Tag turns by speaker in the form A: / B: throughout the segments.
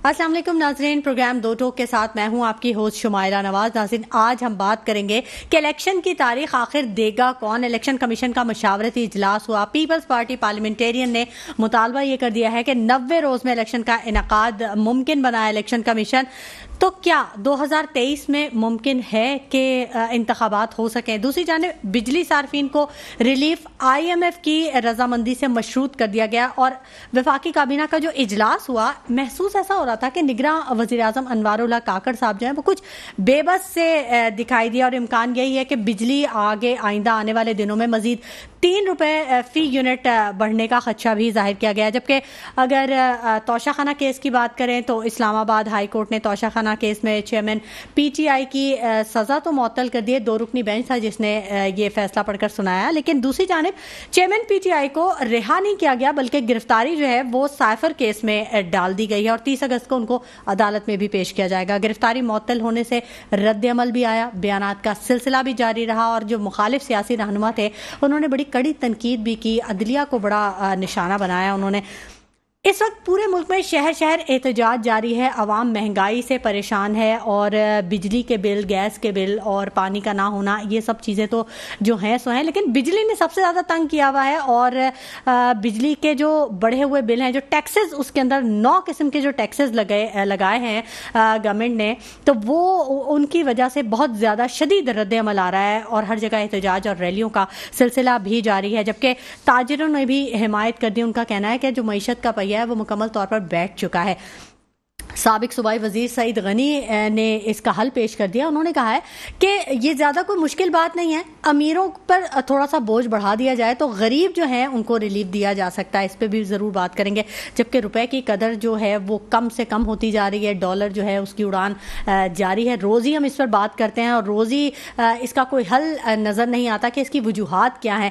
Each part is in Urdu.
A: السلام علیکم ناظرین، پروگرام دو ٹوک کے ساتھ میں ہوں آپ کی ہوسٹ شمائرہ نواز۔ ناظرین، آج ہم بات کریں گے کہ الیکشن کی تاریخ آخر دے گا کون۔ الیکشن کمیشن کا مشاورتی اجلاس ہوا، پیپلز پارٹی پارلیمنٹیرین نے مطالبہ یہ کر دیا ہے کہ 90 روز میں الیکشن کا انعقاد ممکن بنایا الیکشن کمیشن۔ تو کیا 2023 میں ممکن ہے کہ انتخابات ہو سکیں؟ دوسری جانب بجلی صارفین کو ریلیف IMF کی رضامندی سے مشروط کر دیا گیا، اور وفاقی کابینہ کا جو اجلاس ہوا محسوس ایسا ہو رہا تھا کہ نگراں وزیر اعظم انوار اللہ کاکڑ صاحب جو ہیں وہ کچھ بے بس سے دکھائی دیا، اور امکان یہی ہے کہ بجلی آگے آئندہ آنے والے دنوں میں مزید 3 روپے فی یونٹ بڑھنے کا خدشہ بھی ظاہر کیا گیا۔ جبکہ اگر توشہ خانہ کیس کی بات کریں تو اسلام آباد ہائی کورٹ نے توشہ خانہ کیس میں چیئرمین PTI کی سزا تو معطل کر دی ہے۔ 2 رکنی بینچ تھا جس نے یہ فیصلہ پڑھ کر سنایا، لیکن دوسری جانب چیئرمین PTI کو رہا نہیں کیا گیا، بلکہ گرفتاری جو ہے وہ سائفر کیس میں ڈال دی گئی ہے، اور 30 اگست کو ان کو عدالت میں بھی پیش کیا جائے گا۔ گرفتاری معطل ہونے سے رد عمل بھی آیا، بیانات کا سلسلہ بھی جاری رہا، اور جو مخالف سیاسی رہنما تھے انہوں نے بڑی کڑی تنقید بھی کی، عدلیہ کو بڑا نشانہ بنایا انہوں نے۔ اس وقت پورے ملک میں شہر شہر احتجاج جاری ہے، عوام مہنگائی سے پریشان ہے، اور بجلی کے بل، گیس کے بل اور پانی کا نہ ہونا، یہ سب چیزیں تو جو ہیں سو ہیں، لیکن بجلی نے سب سے زیادہ تنگ کیا ہوا ہے۔ اور بجلی کے جو بڑھے ہوئے بل ہیں، جو ٹیکسز، اس کے اندر 9 قسم کے جو ٹیکسز لگائے ہیں گورنمنٹ نے، تو وہ ان کی وجہ سے بہت زیادہ شدید رد عمل آ رہا ہے، اور ہر جگہ احتجاج اور ریلیوں کا سلسلہ بھی جاری ہے۔ جبکہ تاجروں نے بھی حمایت کر دی، ان کا کہنا ہے کہ جو معیشت کا پہیہ ہے وہ مکمل طور پر بیٹھ چکا ہے۔ سابق صوبائی وزیر سعید غنی نے اس کا حل پیش کر دیا۔ انہوں نے کہا ہے کہ یہ زیادہ کوئی مشکل بات نہیں ہے، امیروں پر تھوڑا سا بوجھ بڑھا دیا جائے تو غریب جو ہیں ان کو ریلیف دیا جا سکتا ہے، اس پہ بھی ضرور بات کریں گے۔ جبکہ روپے کی قدر جو ہے وہ کم سے کم ہوتی جا رہی ہے، ڈالر جو ہے اس کی اڑان جاری ہے، روز ہی ہم اس پر بات کرتے ہیں، اور روز ہی اس کا کوئی حل نظر نہیں آتا کہ اس کی وجوہات کیا ہیں۔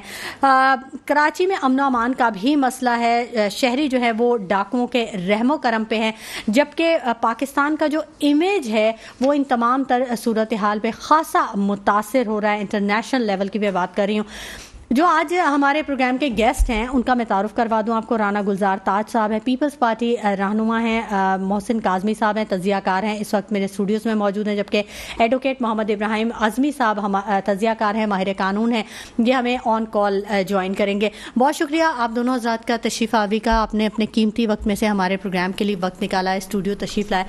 A: کراچی میں امن و امان کا بھی مسئلہ ہے، شہری جو ہے وہ ڈاکوؤں کے رحم و کرم پہ ہیں، جبکہ پاکستان کا جو امیج ہے وہ ان تمام تر صورتحال پہ خاصا متاثر ہو رہا ہے۔ انٹرنیشنل لیول کی میں بات کر رہی ہوں۔ جو آج ہمارے پروگرام کے گیسٹ ہیں ان کا میں تعارف کروا دوں آپ کو۔ رانا گلزار تاج صاحب ہیں، پیپلز پارٹی رہنما ہیں، محسن کاظمی صاحب ہیں، تجزیہ کار ہیں، اس وقت میرے اسٹوڈیوز میں موجود ہیں۔ جبکہ ایڈوکیٹ محمد ابراہیم اعظمی صاحب تجزیہ کار ہیں، ماہر قانون ہیں، یہ ہمیں آن کال جوائن کریں گے۔ بہت شکریہ آپ دونوں حضرات کا تشریف آوری کا، آپ نے اپنے قیمتی وقت میں سے ہمارے پروگرام کے لیے وقت نکالا ہے، اسٹوڈیو تشریف لائے۔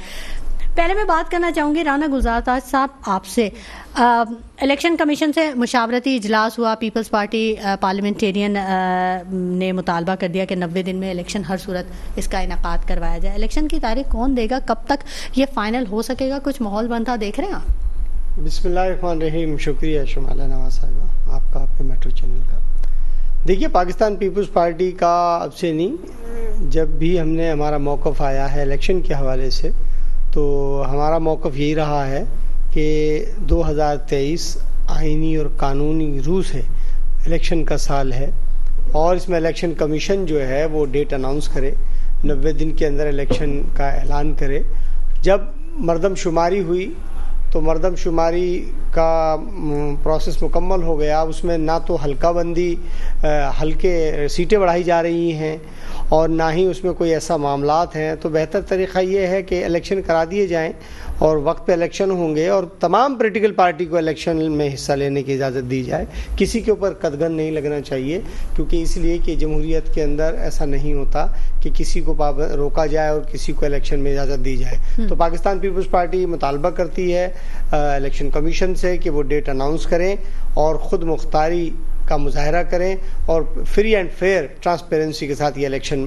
A: پہلے میں بات کرنا چاہوں گی رانا گلزار تاج صاحب آپ سے۔ الیکشن کمیشن سے مشاورتی اجلاس ہوا، پیپلز پارٹی پارلیمنٹیرین نے مطالبہ کر دیا کہ 90 دن میں الیکشن ہر صورت اس کا انعقاد کروایا جائے۔ الیکشن کی تاریخ کون دے گا؟ کب تک یہ فائنل ہو سکے گا؟ کچھ ماحول بنتا دیکھ رہے ہیں آپ؟
B: بسم اللہ الرحمن الرحیم۔ شکریہ شمالہ نواز صاحبہ آپ کا، آپ کے میٹرو چینل کا۔ دیکھیے، پاکستان پیپلز پارٹی کا اب سے نہیں، جب بھی ہم نے ہمارا موقف آیا ہے الیکشن کے حوالے سے، تو ہمارا موقف یہی رہا ہے کہ 2023 آئینی اور قانونی روح سے الیکشن کا سال ہے، اور اس میں الیکشن کمیشن جو ہے وہ ڈیٹ اناؤنس کرے، 90 دن کے اندر الیکشن کا اعلان کرے۔ جب مردم شماری ہوئی تو مردم شماری کا پروسیس مکمل ہو گیا، اس میں نہ تو حلقہ بندی، ہلکے سیٹیں بڑھائی جا رہی ہیں، اور نہ ہی اس میں کوئی ایسا معاملات ہیں، تو بہتر طریقہ یہ ہے کہ الیکشن کرا دیے جائیں، اور وقت پہ الیکشن ہوں گے، اور تمام پولیٹیکل پارٹی کو الیکشن میں حصہ لینے کی اجازت دی جائے۔ کسی کے اوپر قدغن نہیں لگنا چاہیے، کیونکہ اس لیے کہ جمہوریت کے اندر ایسا نہیں ہوتا کہ کسی کو روکا جائے اور کسی کو الیکشن میں اجازت دی جائے۔ تو پاکستان پیپلز پارٹی مطالبہ کرتی ہے الیکشن کمیشن سے کہ وہ ڈیٹ اناؤنس کریں اور خود مختاری کا مظاہرہ کریں، اور فری اینڈ فیئر ٹرانسپیرنسی کے ساتھ یہ الیکشن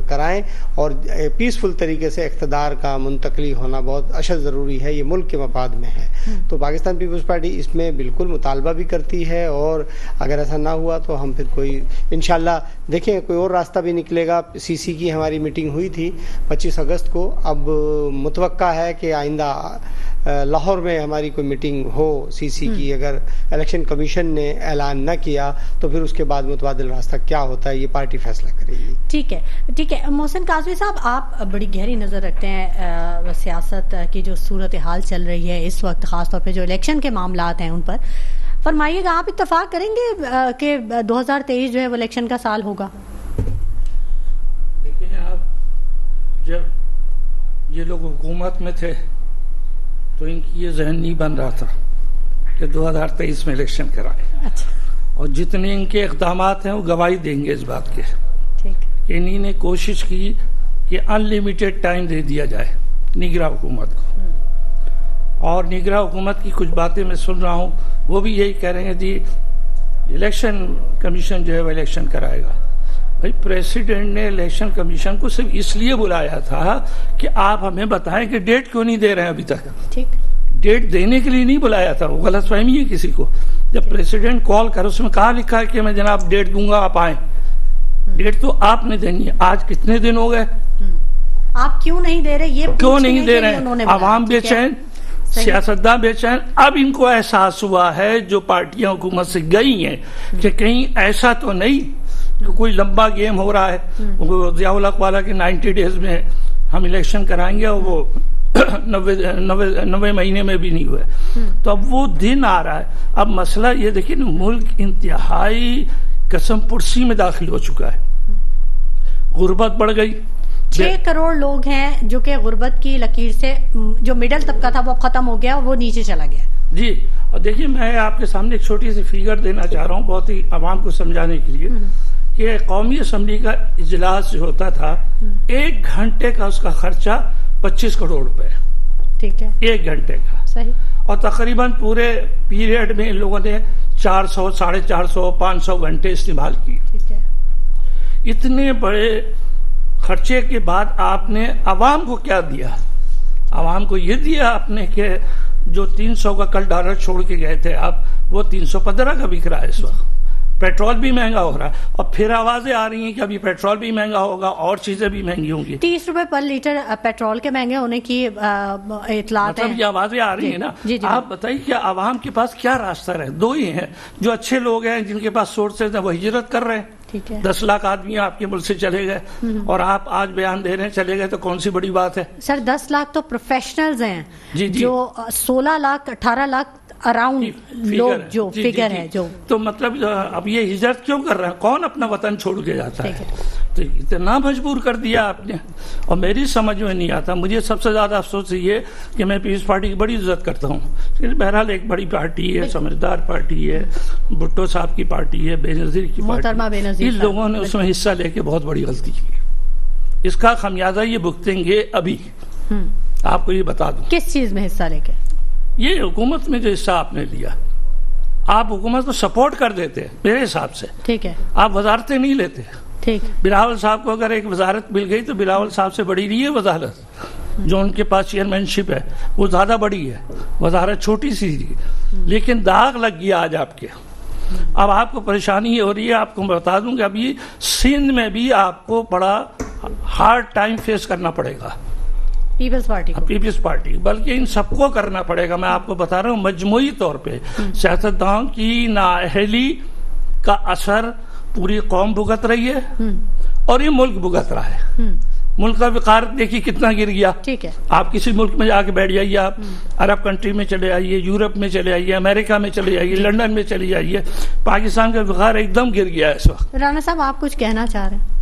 B: کرائیں، اور پیسفل طریقے سے اقتدار کا منتقلی ہونا بہت اشد ضروری ہے، یہ ملک کے مفاد میں ہے۔ تو پاکستان پیپلز پارٹی اس میں بالکل مطالبہ بھی کرتی ہے، اور اگر ایسا نہ ہوا تو ہم پھر کوئی انشاءاللہ دیکھیں کوئی اور راستہ بھی نکلے گا۔ CC کی ہماری میٹنگ ہوئی تھی 25 اگست کو، اب متوقع ہے کہ آئندہ لاہور میں ہماری کوئی میٹنگ ہو CC کی، اگر الیکشن کمیشن نے اعلان نہ کیا تو پھر اس کے بعد متبادل راستہ کیا ہوتا ہے یہ پارٹی فیصلہ کرے گی۔
A: ٹھیک ہے۔ محسن کاظمی صاحب، آپ بڑی گہری نظر رکھتے ہیں سیاست کی جو صورتحال چل رہی ہے اس وقت، خاص طور پہ جو الیکشن کے معاملات ہیں ان پر، فرمائیے گا آپ اتفاق کریں گے کہ 2023 جو ہے وہ الیکشن کا سال ہوگا؟
C: دیکھیں، آپ جب یہ لوگ حکومت میں تھے تو ان کی یہ ذہن نہیں بن رہا تھا کہ 2023 میں الیکشن کرائیں. اور جتنے ان کے اقدامات ہیں وہ گواہی دیں گے اس بات کے کہ انہی نے کوشش کی کہ ان لمیٹڈ ٹائم دے دیا جائے نگراں حکومت کو. اور نگراں حکومت کی کچھ باتیں میں سن رہا ہوں, وہ بھی یہی کہہ رہے ہیں جی الیکشن کمیشن جو ہے وہ الیکشن کرائے گا. بھائی پریسیڈنٹ نے الیکشن کمیشن کو صرف اس لیے بلایا تھا کہ آپ ہمیں بتائیں کہ ڈیٹ کیوں نہیں دے رہے ہیں ابھی تک. ڈیٹ دینے کے لیے نہیں بلایا تھا, وہ غلط فہمی ہے کسی کو. جب پریسیڈنٹ کال کر اس میں کہا لکھا ہے کہ میں جناب ڈیٹ دوں گا آپ آئیں. ڈیٹ تو آپ نے دینی ہے. آج کتنے دن ہو گئے,
A: آپ کیوں نہیں دے رہے, یہ
C: کیوں نہیں دے رہے؟ عوام بے چین, سیاستداں بے چین. اب ان کو احساس ہوا ہے جو پارٹیاں حکومت سے گئی ہیں کہ کہیں ایسا تو نہیں کہ کوئی لمبا گیم ہو رہا ہے. ضیاء الحق والا کہ 90 ڈیز میں ہم الیکشن کرائیں گے اور وہ 90 مہینے میں بھی نہیں ہوئے. تو اب وہ دن آ رہا ہے. اب مسئلہ یہ دیکھیں ملک انتہائی قسم پرسی میں داخل ہو چکا ہے. غربت بڑھ گئی.
A: 6 کروڑ لوگ ہیں جو کہ غربت کی لکیر سے, جو مڈل طبقہ تھا وہ ختم ہو گیا, وہ نیچے چلا گیا.
C: جی, اور دیکھیے میں آپ کے سامنے ایک چھوٹی سی فیگر دینا چاہ رہا ہوں بہت ہی عوام کو سمجھانے کے لیے کہ قومی اسمبلی کا اجلاس جو ہوتا تھا 1 گھنٹے کا اس کا خرچہ 25 کروڑ روپے.
A: ٹھیک ہے,
C: 1 گھنٹے کا.
A: صحیح.
C: اور تقریباً پورے پیریڈ میں ان لوگوں نے 400, 450, 500 گھنٹے استعمال کی.
A: ٹھیک ہے.
C: اتنے بڑے خرچے کے بعد آپ نے عوام کو کیا دیا؟ عوام کو یہ دیا آپ نے کہ جو 300 کا کل ڈالر چھوڑ کے گئے تھے آپ, وہ 315 کا بک رہا ہے اس وقت. پیٹرول بھی مہنگا ہو رہا ہے, اور پھر آوازیں آ رہی ہیں کہ ابھی پیٹرول بھی مہنگا ہوگا اور چیزیں بھی مہنگی ہوں گی.
A: 30 روپے پر لیٹر پیٹرول کے مہنگے ہونے کی اطلاعات
C: مطلب یہ آوازیں آ رہی ہیں نا. آپ بتائیے کہ عوام کے پاس کیا راستہ رہے؟ 2 ہی ہیں. جو اچھے لوگ ہیں جن کے پاس سورسز ہیں وہ ہجرت کر رہے ہیں. 10 لاکھ آدمی آپ کے ملک سے چلے گئے, اور آپ آج بیان دے رہے ہیں چلے گئے, تو کون سی بڑی بات ہے؟
A: سر 10 لاکھ تو پروفیشنلز ہیں. جو 16 لاکھ 18 لاکھ اراؤنڈ لوگ جو فگر ہے جو, تو
C: مطلب اب یہ ہجرت کیوں کر رہے ہیں؟ کون اپنا وطن چھوڑ کے جاتا ہے؟ تو اتنا مجبور کر دیا آپ نے. اور میری سمجھ میں نہیں آتا. مجھے سب سے زیادہ افسوس یہ کہ میں پیپلز پارٹی کی بڑی عزت کرتا ہوں. بہرحال ایک بڑی پارٹی ہے, سمجھدار پارٹی ہے, بھٹو صاحب کی پارٹی ہے, بے نظیر کی پارٹی. ان لوگوں نے اس میں حصہ لے کے بہت بڑی غلطی کی. اس کا خمیازہ یہ بھگتیں گے ابھی. آپ کو یہ بتا دوں.
A: کس چیز میں حصہ لے کے؟ یہ
C: حکومت میں جو حصہ آپ نے لیا, آپ حکومت کو سپورٹ کر دیتے میرے حساب سے.
A: ٹھیک ہے.
C: آپ وزارتیں نہیں لیتے. ٹھیک. بلاول صاحب کو اگر ایک وزارت مل گئی تو بلاول صاحب سے بڑی نہیں ہے وزارت. جو ان کے پاس چیئرمین شپ ہے وہ زیادہ بڑی ہے, وزارت چھوٹی سی تھی. لیکن داغ لگ گیا آج آپ کے. اب آپ کو پریشانی یہ ہو رہی ہے, آپ کو بتا دوں کہ ابھی سندھ میں بھی آپ کو بڑا ہارڈ ٹائم فیس کرنا پڑے گا. پیپلز پارٹی بلکہ ان سب کو کرنا پڑے گا. میں آپ کو بتا رہا ہوں مجموعی طور پہ سیاستدانوں کی نااہلی کا اثر پوری قوم بھگت رہی ہے, اور یہ ملک بھگت رہا ہے. ملک کا وقار دیکھیے کتنا گر گیا.
A: ٹھیک ہے.
C: آپ کسی ملک میں جا کے بیٹھ جائیے, آپ عرب کنٹری میں چلے آئیے, یورپ میں چلے آئیے, امریکہ میں چلے جائیے, لنڈن میں چلے جائیے, پاکستان کا وقار ایک دم گر گیا ہے اس وقت.
A: رانا صاحب آپ کچھ کہنا چاہ رہے ہیں؟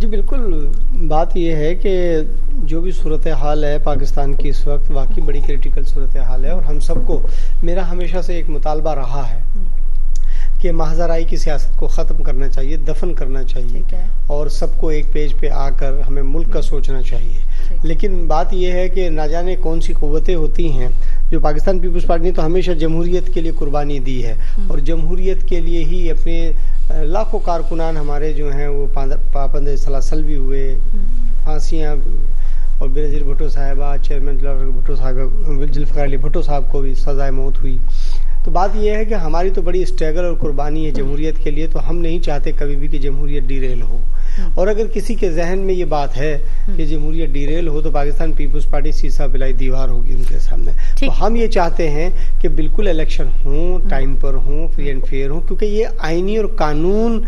B: جی بالکل. بات یہ ہے کہ جو بھی صورتحال ہے پاکستان کی اس وقت واقعی بڑی کریٹیکل صورتحال ہے, اور ہم سب کو, میرا ہمیشہ سے ایک مطالبہ رہا ہے کہ ماہزرائی کی سیاست کو ختم کرنا چاہیے, دفن کرنا چاہیے, اور سب کو ایک پیج پہ آ کر ہمیں ملک کا سوچنا چاہیے. لیکن بات یہ ہے کہ نہ جانے کون سی قوتیں ہوتی ہیں جو پاکستان پیپلز پارٹی نے تو ہمیشہ جمہوریت کے لیے قربانی دی ہے, اور جمہوریت کے لیے ہی اپنے لاکھوں کارکنان ہمارے جو ہیں وہ پابند سلاسل بھی ہوئے, پھانسیاں, اور بے نظیر بھٹو صاحبہ, چیئرمین بھٹو صاحب ذوالفقار علی بھٹو صاحب کو بھی سزائے موت ہوئی. تو بات یہ ہے کہ ہماری تو بڑی اسٹرگل اور قربانی ہے جمہوریت کے لیے, تو ہم نہیں چاہتے کبھی بھی کہ جمہوریت ڈیریل ہو. اور اگر کسی کے ذہن میں یہ بات ہے کہ جمہوریت ڈیریل ہو تو پاکستان پیپلز پارٹی سیسا پلائی دیوار ہوگی ان کے سامنے. تو ہم یہ چاہتے ہیں کہ بالکل الیکشن ہوں, ٹائم پر ہوں, فری اینڈ فیئر ہوں, کیونکہ یہ آئینی اور قانون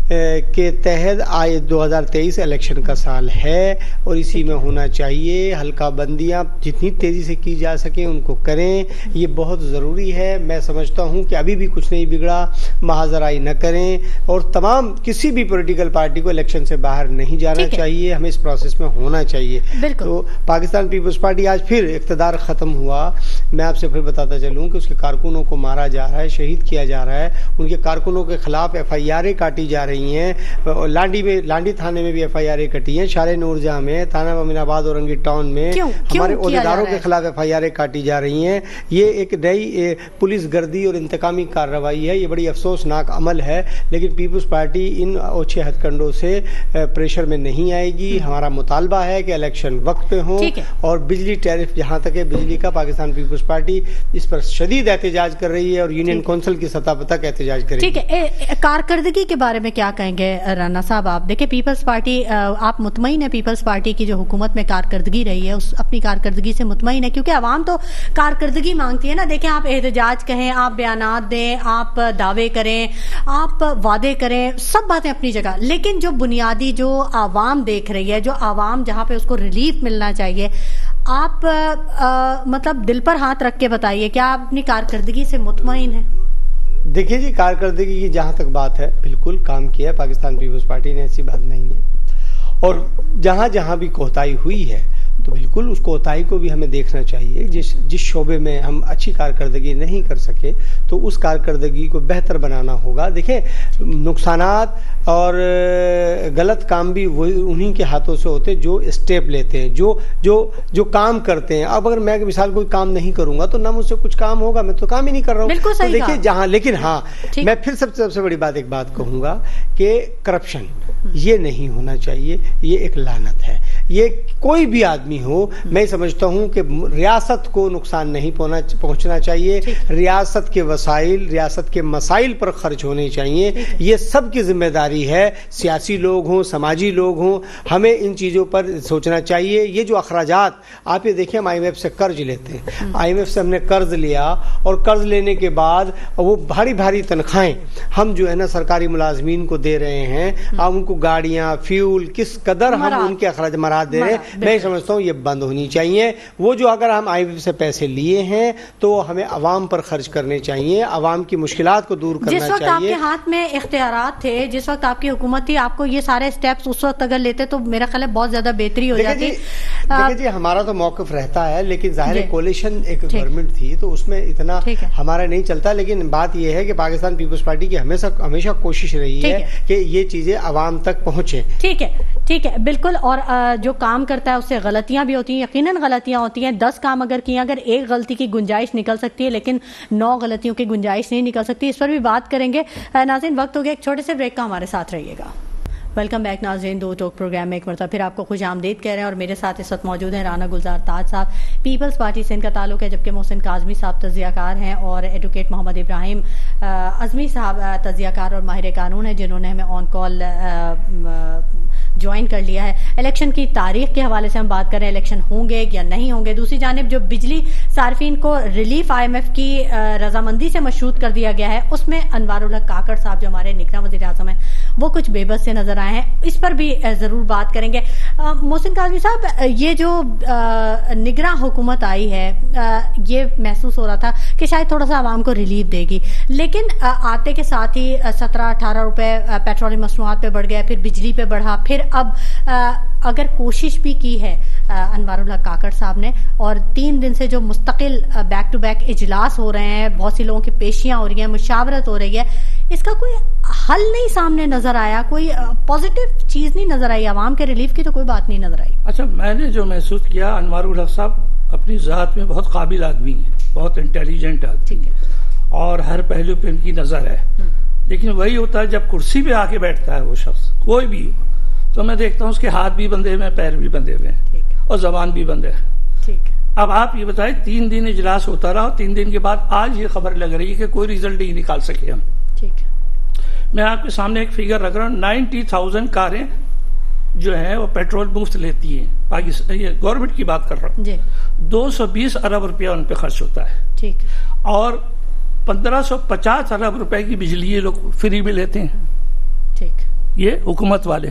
B: کے تحت آئے 2023 الیکشن کا سال ہے اور اسی میں ہونا چاہیے. حلقہ بندیاں جتنی تیزی سے کی جا سکیں ان کو کریں, یہ بہت ضروری ہے. میں سمجھتا ہوں کہ ابھی بھی کچھ نہیں بگڑا, محاذرائی نہ کریں, اور تمام کسی بھی پولیٹیکل پارٹی کو الیکشن سے باہر نہیں جانا چاہیے, ہمیں اس پروسیس میں ہونا چاہیے. تو پاکستان پیپلز پارٹی آج پھر اقتدار ختم ہوا. میں آپ سے پھر بتاتا چلوں کہ اس کے کارکنوں کو مارا جا رہا ہے, شہید کیا جا رہا ہے, ان کے کارکنوں کے خلاف ایف آئی آریں کاٹی جا رہی ہیں. لانڈی تھانے میں بھی ایف آئی آریں کٹی ہیں, شار نورجہاں میں, تھانہ امین آباد اورنگی ٹاؤن میں ہمارے عہدیداروں کے خلاف ایف آئی آریں کاٹی جا رہی ہیں. یہ ایک نئی پولیس گردی اور انتقامی کارروائی ہے, یہ بڑی افسوسناک عمل ہے. لیکن پیپلز پارٹی ان اوچھے ہتھ کنڈوں سے پریشر میں نہیں آئے گی. ہمارا مطالبہ ہے کہ الیکشن وقت پہ ہوں, اور بجلی ٹیرف جہاں تک ہے بجلی کا, پاکستان پیپلز پارٹی اس پر شدید احتجاج کر رہی ہے اور یونین کونسل کی سطح تک احتجاج کرے گی.
A: ٹھیک ہے, کارکردگی کے بارے میں کیا کہیں گے رانا صاحب آپ؟ دیکھیں پیپلز پارٹی, آپ مطمئن ہیں پیپلز پارٹی کی جو حکومت میں کارکردگی رہی ہے اس اپنی کارکردگی سے مطمئن ہے؟ کیونکہ عوام تو کارکردگی مانگتی ہے نا. دیکھیں آپ احتجاج کہیں, آپ بیانات دیں, آپ دعوے کریں, آپ وعدے کریں, سب باتیں اپنی جگہ, لیکن جو بنیادی جو عوام دیکھ رہی ہے, جو عوام جہاں پہ اس کو ریلیف ملنا چاہیے, آپ مطلب دل پر ہاتھ رکھ کے بتائیے کیا آپ اپنی کارکردگی سے مطمئن ہیں؟
B: دیکھیے جی, کارکردگی کی جہاں تک بات ہے بالکل کام کیا ہے پاکستان پیپلز پارٹی نے, ایسی بات نہیں ہے. اور جہاں جہاں بھی کوتاہی ہوئی ہے تو بالکل اس کوتاہی کو بھی ہمیں دیکھنا چاہیے. جس شعبے میں ہم اچھی کارکردگی نہیں کر سکے تو اس کارکردگی کو بہتر بنانا ہوگا. دیکھیں نقصانات اور غلط کام بھی وہی انہی کے ہاتھوں سے ہوتے جو اسٹیپ لیتے ہیں, جو کام کرتے ہیں. اب اگر میں مثال کوئی کام نہیں کروں گا تو نہ مجھ سے کچھ کام ہوگا, میں تو کام ہی نہیں کر رہا ہوں. تو دیکھیے جہاں, لیکن ہاں میں پھر سب سے بڑی بات ایک بات کہوں گا کہ کرپشن یہ نہیں ہونا چاہیے, یہ ایک لعنت ہے. یہ کوئی بھی آدمی ہو, میں سمجھتا ہوں کہ ریاست کو نقصان نہیں پہنچنا چاہیے. ریاست کے وسائل, ریاست کے مسائل پر خرچ ہونے چاہیے. یہ سب کی ذمہ داری ہے, سیاسی لوگ ہوں, سماجی لوگ ہوں, ہمیں ان چیزوں پر سوچنا چاہیے. یہ جو اخراجات آپ یہ دیکھیں, ہم آئی ایم ایف سے قرض لیتے ہیں, آئی ایم ایف سے ہم نے قرض لیا, اور قرض لینے کے بعد وہ بھاری تنخواہیں ہم جو ہے نا سرکاری ملازمین کو دے رہے ہیں, ہم ان کو گاڑیاں, فیول, کس قدر ہم ان کے اخراج مراد دے رہے ہیں. میں سمجھتا ہوں یہ بند ہونی چاہیے. وہ جو اگر ہم آئی ایم ایف سے پیسے لیے ہیں تو ہمیں عوام پر خرچ کرنے چاہیے, عوام کی مشکلات کو دور کرنا چاہیے.
A: جس وقت آپ کے ہاتھ میں اختیارات تھے, جس وقت آپ کی حکومت تھی, آپ کو یہ سارے سٹیپس اس وقت اگر لیتے تو میرا خیال ہے بہت زیادہ بہتری ہو جاتی.
B: دیکھیں جی, ہمارا تو موقف رہتا ہے, لیکن ظاہر کولیشن ایک گورنمنٹ تھی تو اس میں اتنا ہمارا نہیں چلتا. لیکن بات یہ ہے کہ پاکستان پیپلز پارٹی کی ہمیشہ کوشش رہی ہے کہ یہ چیزیں عوام تک پہنچیں.
A: ٹھیک ہے بالکل. اور جو کام کرتا ہے اس سے غلطیاں بھی ہوتی ہیں, یقیناً غلطیاں ہوتی ہیں. 10 کام اگر کیے, اگر ایک غلطی کی گنجائش نکل سکتی ہے لیکن 9 غلطیوں کی گنجائش نہیں نکل سکتی. اس پر بھی بات کریں گے. ناظرین وقت ہو گیا ایک چھوٹے سے بریک کا, ہمارے ساتھ رہیے گا. ویلکم بیک ناظرین, دو ٹوک پروگرام میں ایک مرتبہ پھر آپ کو خوش آمدید کہہ رہے ہیں. اور میرے ساتھ اس وقت موجود ہیں رانا گلزار تاج صاحب, پیپلز پارٹی سے ان کا تعلق ہے, جبکہ محسن کاظمی صاحب تجزیہ کار ہیں, اور ایڈوکیٹ محمد ابراہیم اعظمی صاحب تجزیہ کار اور ماہر قانون ہیں, جنہوں نے ہمیں آن کال جوائن کر لیا ہے. الیکشن کی تاریخ کے حوالے سے ہم بات کر رہے ہیں, الیکشن ہوں گے یا نہیں ہوں گے. دوسری جانب جو بجلی صارفین کو ریلیف آئی ایم ایف کی رضامندی سے مشروط کر دیا گیا ہے, اس میں انوار الحق کاکڑ صاحب جو ہمارے نگراں وزیر اعظم ہیں وہ کچھ بے بس سے نظر آئے ہیں. اس پر بھی ضرور بات کریں گے. محسن کاظمی صاحب, یہ جو نگراں حکومت آئی ہے, یہ محسوس ہو رہا تھا کہ شاید تھوڑا سا عوام کو ریلیف دے گی, لیکن آتے کے ساتھ ہی 17-18 روپے پیٹرولیم مصنوعات پہ بڑھ گیا, پھر بجلی پہ بڑھا, پھر اب اگر کوشش بھی کی ہے انوار الحق کاکڑ صاحب نے, اور 3 دن سے جو مستقل بیک ٹو بیک اجلاس ہو رہے ہیں, بہت سی لوگوں کی پیشیاں ہو رہی ہیں, مشاورت ہو رہی ہے, اس کا کوئی حل نہیں سامنے نظر آیا, کوئی پازیٹیو چیز نہیں نظر آئی, عوام کے ریلیف کی تو کوئی بات نہیں نظر آئی.
C: اچھا, میں نے جو محسوس کیا, انوار الحق صاحب اپنی ذات میں بہت قابل آدمی ہیں, بہت انٹیلیجنٹ آدمی ہیں, اور ہر پہلو پہ ان کی نظر ہے. لیکن وہی ہوتا ہے جب کرسی پہ آ کے بیٹھتا ہے وہ شخص, کوئی بھی ہو, تو میں دیکھتا ہوں اس کے ہاتھ بھی بندھے ہوئے ہیں, پیر بھی بندھے ہوئے ہیں, اور زبان بھی بندھے ہے. اب آپ یہ بتائیں, 3 دن اجلاس ہوتا رہا, 3 دن کے بعد آج یہ خبر لگ رہی ہے کہ کوئی ریزلٹ نہیں نکال سکے ہم. میں آپ کے سامنے ایک فگر رکھ رہا ہوں, 90,000 کاریں جو ہیں وہ پیٹرول مفت لیتی ہیں پاکستان, یہ گورنمنٹ کی بات کر رہا ہوں, 220 ارب روپیہ ان پہ خرچ ہوتا ہے, اور 1550 ارب روپے کی بجلی یہ لوگ فری میں لیتے ہیں. یہ حکومت والے.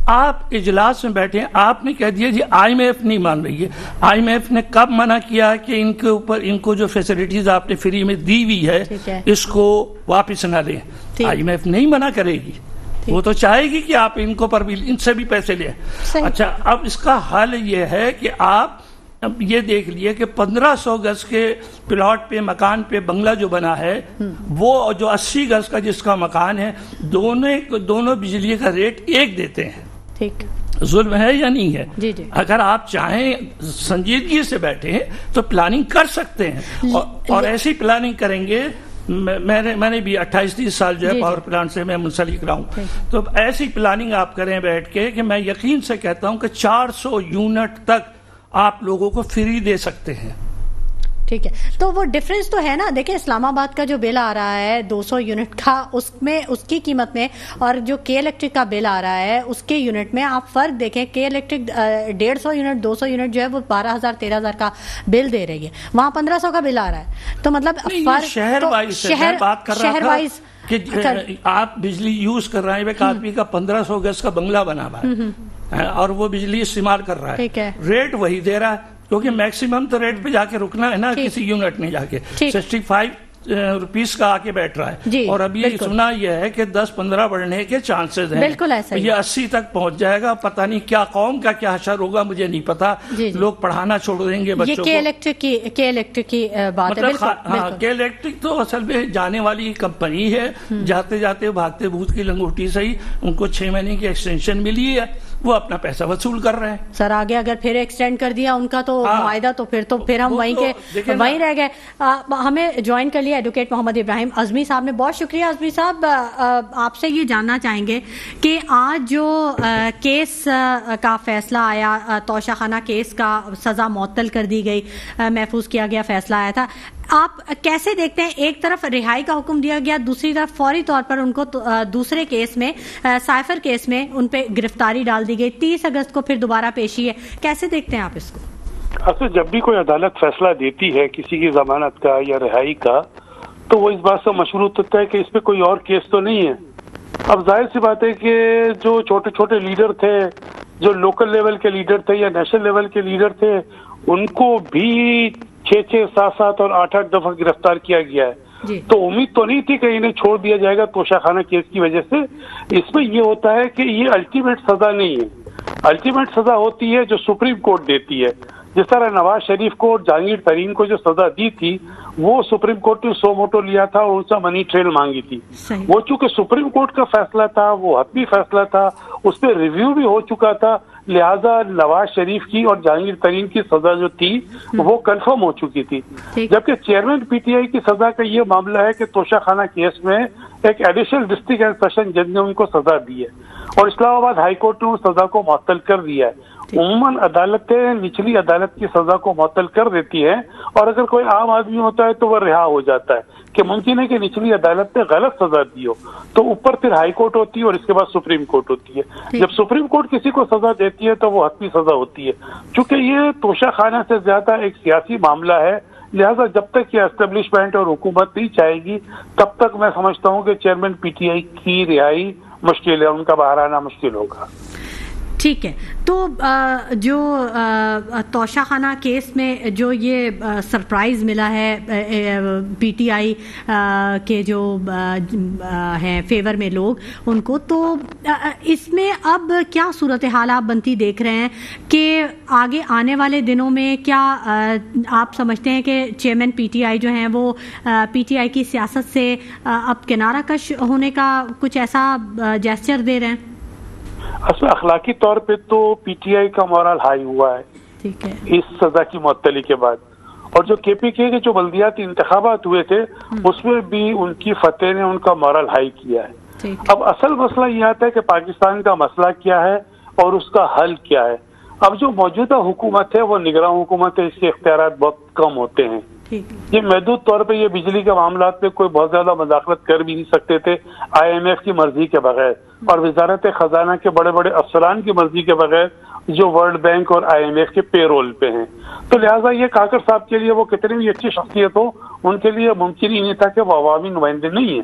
C: آپ اجلاس میں بیٹھے, آپ نے کہہ دیا جی آئی ایم ایف نہیں مان رہی ہے. آئی ایم ایف نے کب منع کیا کہ ان کے اوپر ان کو جو فیسلٹیز آپ نے فری میں دی ہوئی ہے اس کو واپس نہ لیں؟ آئی ایم ایف نہیں منع کرے گی, وہ تو چاہے گی کہ آپ ان کو پر بھی ان سے بھی پیسے لیں. اچھا, اب اس کا حل یہ ہے کہ آپ اب یہ دیکھ لیے کہ 1500 گز کے پلاٹ پہ مکان پہ بنگلہ جو بنا ہے وہ جو 80 گز کا جس کا مکان ہے دونوں بجلی کا ریٹ ایک دیتے ہیں. ٹھیک, ظلم ہے یا نہیں ہے؟ جی جی. اگر آپ چاہیں سنجیدگی سے بیٹھیں تو پلاننگ کر سکتے ہیں, اور ایسی پلاننگ کریں گے. میں نے بھی 28-30 سال جو ہے پاور پلانٹ سے میں منسلک رہا ہوں, تو ایسی پلاننگ آپ کریں بیٹھ کے کہ میں یقین سے کہتا ہوں کہ 400 یونٹ تک آپ لوگوں کو فری دے سکتے ہیں.
A: ٹھیک ہے, تو وہ ڈفرنس تو ہے نا. دیکھیں اسلام آباد کا جو بل آ رہا ہے 200 یونٹ کا, اس میں اس کی قیمت میں, اور جو کے الیکٹرک کا بل آ رہا ہے اس کے یونٹ میں آپ فرق دیکھیں. کے الیکٹرک 150 یونٹ 200 یونٹ جو ہے وہ 12,000 13,000 کا بل دے رہی ہے, وہاں 1,500 کا بل آ رہا ہے. تو مطلب
C: شہر وائز کہ آپ بجلی یوز کر رہے ہیں, ایک آدمی کا 1500 گز کا بنگلہ بنا ہوا ہے اور وہ بجلی استعمال کر رہا ہے, ریٹ وہی دے رہا ہے, کیونکہ میکسیمم تو ریٹ پہ جا کے رکنا ہے نا, کسی یونٹ میں جا کے 65 روپیز کا آ کے بیٹھ رہا ہے. اور ابھی سنا یہ ہے کہ 10-15 بڑھنے کے چانسز ہیں. بالکل ایسا, یہ 80 تک پہنچ جائے گا. پتہ نہیں کیا قوم کا کیا حشر ہوگا, مجھے نہیں پتا. لوگ پڑھانا چھوڑ دیں گے بچوں کو. کے
A: الیکٹرک کی بات ہے.
C: ہاں, کے الیکٹرک تو اصل میں جانے والی کمپنی ہے, جاتے جاتے بھاگتے بھوت کی لنگوٹی سے ہی ان کو 6 مہینے کی ایکسٹینشن ملی ہے, وہ اپنا پیسہ وصول کر رہے ہیں.
A: سر آگے اگر پھر ایکسٹینڈ کر دیا ان کا تو معاہدہ, تو پھر ہم وہیں رہ گئے. ہمیں جوائن کر لیا ایڈوکیٹ محمد ابراہیم اعظمی صاحب نے. بہت شکریہ اعظمی صاحب. آپ سے یہ جاننا چاہیں گے کہ آج جو کیس کا فیصلہ آیا, توشہ خانہ کیس کا سزا معطل کر دی گئی, محفوظ کیا گیا فیصلہ آیا تھا, آپ کیسے دیکھتے ہیں؟ ایک طرف رہائی کا حکم دیا گیا, دوسری طرف فوری طور پر ان کو دوسرے کیس میں, سائفر کیس میں ان پہ گرفتاری ڈال دی گئی. 30 اگست کو پھر دوبارہ پیشی ہے. کیسے دیکھتے ہیں آپ اس کو؟
D: اصل جب بھی کوئی عدالت فیصلہ دیتی ہے کسی کی ضمانت کا یا رہائی کا, تو وہ اس بات سے مشروط ہوتا ہے کہ اس پہ کوئی اور کیس تو نہیں ہے. اب ظاہر سی بات ہے کہ جو چھوٹے چھوٹے لیڈر تھے, جو لوکل لیول کے لیڈر تھے یا نیشنل لیول کے لیڈر تھے, ان کو بھی 6-6, 7-7 اور 8-8 دفعہ گرفتار کیا گیا ہے. تو امید تو نہیں تھی کہ انہیں چھوڑ دیا جائے گا توشہ خانہ کیس کی وجہ سے. اس میں یہ ہوتا ہے کہ یہ الٹیمیٹ سزا نہیں ہے. الٹیمیٹ سزا ہوتی ہے جو سپریم کورٹ دیتی ہے. جس طرح نواز شریف کو اور جہانگیر ترین کو جو سزا دی تھی وہ سپریم کورٹ نے سو موٹو لیا تھا اور ان سے منی ٹریل مانگی تھی. وہ چونکہ سپریم کورٹ کا فیصلہ تھا, وہ حتمی فیصلہ تھا, اس پہ ریویو بھی ہو چکا تھا, لہذا نواز شریف کی اور جہانگیر ترین کی سزا جو تھی وہ کنفرم ہو چکی تھی. جبکہ چیئرمین پی ٹی آئی کی سزا کا یہ معاملہ ہے کہ توشہ خانہ کیس میں ایک ایڈیشنل ڈسٹرکٹ اینڈ سیشن جج نے ان کو سزا دی ہے اور اسلام آباد ہائی کورٹ نے اس سزا کو معطل کر دیا ہے. عموماً عدالتیں نچلی عدالت کی سزا کو معطل کر دیتی ہیں, اور اگر کوئی عام آدمی ہوتا ہے تو وہ رہا ہو جاتا ہے. کہ ممکن ہے کہ نچلی عدالت نے غلط سزا دی ہو تو اوپر پھر ہائی کورٹ ہوتی ہے اور اس کے بعد سپریم کورٹ ہوتی ہے. جب سپریم کورٹ کسی کو سزا دیتی ہے تو وہ حتمی سزا ہوتی ہے. چونکہ یہ توشہ خانہ سے زیادہ ایک سیاسی معاملہ ہے, لہذا جب تک یہ اسٹیبلشمنٹ اور حکومت نہیں چاہے گی تب تک میں سمجھتا ہوں کہ چیئرمین پی ٹی آئی کی رہائی مشکل ہے, ان کا باہر آنا مشکل ہوگا.
A: ٹھیک ہے, تو جو توشہ خانہ کیس میں جو یہ سرپرائز ملا ہے پی ٹی آئی کے جو ہیں فیور میں لوگ ان کو, تو اس میں اب کیا صورتحال آپ بنتی دیکھ رہے ہیں کہ آگے آنے والے دنوں میں کیا آپ سمجھتے ہیں کہ چیئرمین پی ٹی آئی جو ہیں وہ پی ٹی آئی کی سیاست سے اب کنارہ کش ہونے کا کچھ ایسا جیسچر دے رہے ہیں؟
D: اصل اخلاقی طور پہ تو پی ٹی آئی کا مورل ہائی ہوا ہے اس سزا کی معطلی کے بعد, اور جو کے پی کے جو بلدیاتی انتخابات ہوئے تھے اس میں بھی ان کی فتح نے ان کا مورل ہائی کیا ہے. اب اصل مسئلہ یہ آتا ہے کہ پاکستان کا مسئلہ کیا ہے اور اس کا حل کیا ہے. اب جو موجودہ حکومت ہے وہ نگراں حکومت ہے, اس کے اختیارات بہت کم ہوتے ہیں. یہ محدود طور پہ یہ بجلی کے معاملات پہ کوئی بہت زیادہ مداخلت کر بھی نہیں سکتے تھے آئی ایم ایف کی مرضی کے بغیر, اور وزارت خزانہ کے بڑے بڑے افسران کی مرضی کے بغیر جو ورلڈ بینک اور آئی ایم ایف کے پے رول پہ ہیں. تو لہٰذا یہ کاکر صاحب کے لیے وہ کتنی بھی اچھی شخصیت ہو, ان کے لیے ممکن ہی نہیں تھا کہ وہ عوامی نمائندے نہیں ہیں.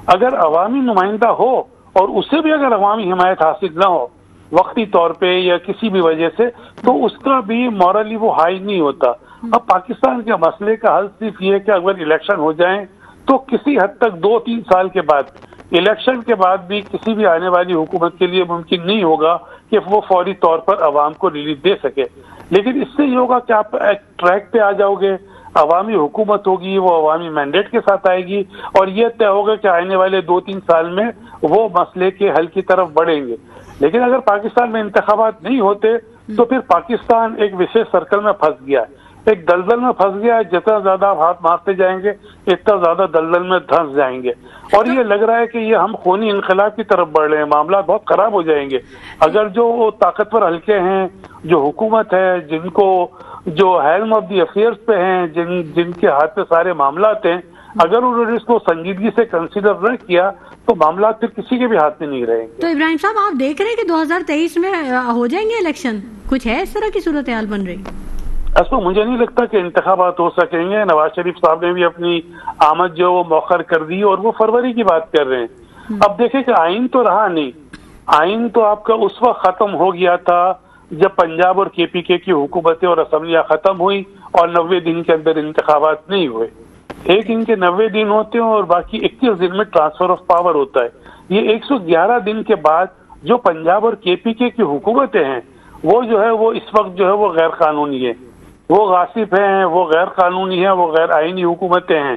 D: اگر عوامی نمائندہ ہو اور اسے بھی اگر عوامی حمایت حاصل نہ ہو وقتی طور پہ یا کسی بھی وجہ سے, تو اس کا بھی مورلی وہ ہائی نہیں ہوتا. اب پاکستان کے مسئلے کا حل صرف یہ ہے کہ اگر الیکشن ہو جائیں تو کسی حد تک 2-3 سال کے بعد, الیکشن کے بعد بھی کسی بھی آنے والی حکومت کے لیے ممکن نہیں ہوگا کہ وہ فوری طور پر عوام کو ریلیف دے سکے. لیکن اس سے یہ ہوگا کہ آپ ایک ٹریک پہ آ جاؤ گے, عوامی حکومت ہوگی, وہ عوامی مینڈیٹ کے ساتھ آئے گی, اور یہ طے ہوگا کہ آنے والے 2-3 سال میں وہ مسئلے کے حل کی طرف بڑھیں گے. لیکن اگر پاکستان میں انتخابات نہیں ہوتے تو پھر پاکستان ایک وشیش سرکل میں پھنس گیا ہے, ایک دلدل میں پھنس گیا ہے. جتنا زیادہ آپ ہاتھ مارتے جائیں گے اتنا زیادہ دلدل میں دھنس جائیں گے, اور یہ لگ رہا ہے کہ یہ ہم خونی انقلاب کی طرف بڑھ رہے ہیں. معاملات بہت خراب ہو جائیں گے اگر جو طاقتور حلقے ہیں, جو حکومت ہے, جن کو جو ہیلم آف دی افیئرس پہ ہیں, جن کے ہاتھ پہ سارے معاملات ہیں, اگر انہوں نے اس کو سنجیدگی سے کنسیڈر نہ کیا تو معاملات پھر کسی کے بھی ہاتھ میں نہیں رہیں گے.
A: تو ابراہیم صاحب, آپ دیکھ رہے ہیں کہ 2023 میں ہو جائیں گے الیکشن؟ کچھ ہے اس طرح کی صورتحال بن رہی؟
D: اصل مجھے نہیں لگتا کہ انتخابات ہو سکیں گے. نواز شریف صاحب نے بھی اپنی آمد جو وہ مؤخر کر دی اور وہ فروری کی بات کر رہے ہیں. اب دیکھیں کہ آئین تو رہا نہیں, آئین تو آپ کا اس وقت ختم ہو گیا تھا جب پنجاب اور KPK کی حکومتیں اور اسمبلیاں ختم ہوئی اور 90 دن کے اندر انتخابات نہیں ہوئے. ایک ان کے 90 دن ہوتے ہیں اور باقی 21 دن میں ٹرانسفر آف پاور ہوتا ہے. یہ 111 دن کے بعد جو پنجاب اور KPK کی حکومتیں ہیں وہ جو ہے وہ اس وقت جو ہے وہ غیر قانونی ہے, وہ غاصب ہیں, وہ غیر قانونی ہیں, وہ غیر آئینی حکومتیں ہیں,